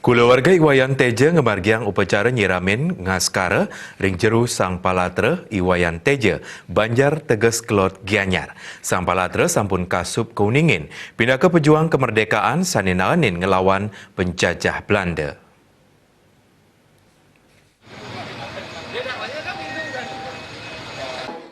Keluarga Iwayan Teja ngemargiang upacara nyiramin ngaskara ring jeru Sang Palatra Iwayan Teja Banjar Teges Kelot Gianyar. Sang Palatra sampun kasup kuningin pindah ke pejuang kemerdekaan saninaanin ngelawan penjajah Belanda.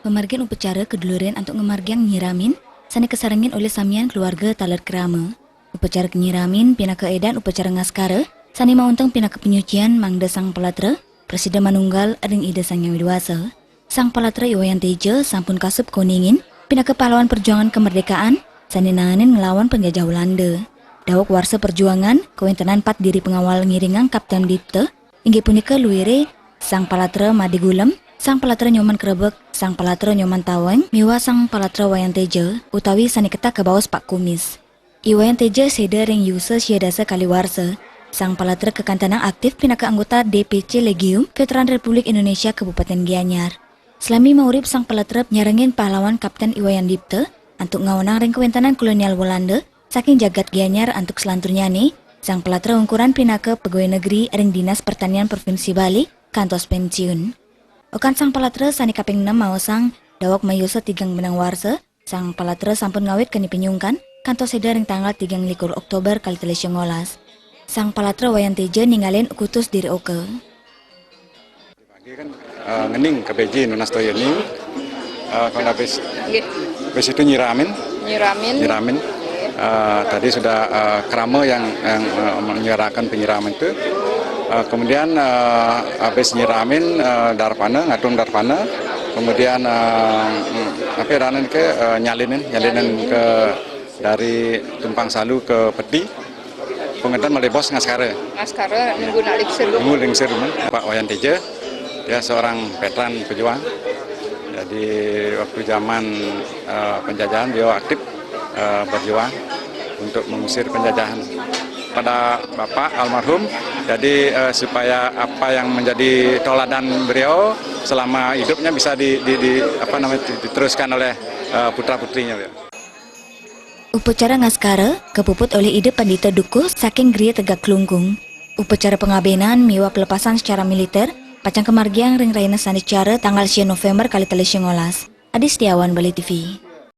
Pemargian upacara keduluran untuk ngemargiang nyiramin sani kesarangin oleh samian keluarga Taler Kerama. Upacara nyiramin pindah ke edan upacara ngaskara sani mauntang pindah ke penyucian mangda Sang Palatra, Presiden Manunggal ring ida Sang Yang Widiwasa. Sang Palatra Iwayan Teja sampun kasup kuningin pindah ke pahlawan perjuangan kemerdekaan sani nanganin ngelawan penjajah Belanda. Dawak warsa perjuangan kewentanan 4 diri pengawal ngiringang Kapten Dipte inggih punika luire Sang Palatra Madigulem, Sang Palatra Nyoman Krebek, Sang Palatra Nyoman Taweng, miwa Sang Palatra Wayan Teja utawi sani ketak ke bawas Pak Kumis. Iwayan Teja seda ring yusa siadasa kaliwarsa. Sang Palatra kekantanang aktif pindah ke anggota DPC Legium Veteran Republik Indonesia Kabupaten Gianyar. Selami maurip Sang Palatra nyarengin pahlawan Kapten Iwayan Dipte untuk ngawanang ring kewentanan kolonial Belanda saking jagat Gianyar untuk selanturnya nih. Sang Palatra ukuran pindah ke pegawai negeri ring Dinas Pertanian Provinsi Bali kantos pensiun. Okan Sang Palatra sani kaping 6 maosang dawak mayusa tigang benang warsa. Sang Palatra sampun ngawit kani penyungkan kantos seda ring tanggal 3 Oktober kali 2019. Sang Palatra Wayan Teja ninggalin kutus diri oke. Pagi kan ngening ke Beji Nunas Toyo ini, kalau habis itu nyiramin. Tadi sudah Kerama yang menyerahkan penyiraman itu. Kemudian habis nyiramin ngatung darpana, kemudian nyalinin ke dari Tumpang Salu ke Peti. Pengetan melebos ngaskara nunggu lingsir Pak Wayan Teja, dia seorang veteran pejuang. Jadi waktu zaman penjajahan dia aktif berjuang untuk mengusir penjajahan pada Bapak almarhum. Jadi supaya apa yang menjadi toladan beliau selama hidupnya bisa diteruskan oleh putra-putrinya. Upacara ngaskara kepuput oleh ide Pandita Dukuh saking Gria Tegak Klungkung. Upacara pengabenan miwa pelepasan secara militer pacang kemargiang ring Raina Sanicara tanggal 10 November kali 2019. Adi Setiawan, Bali TV.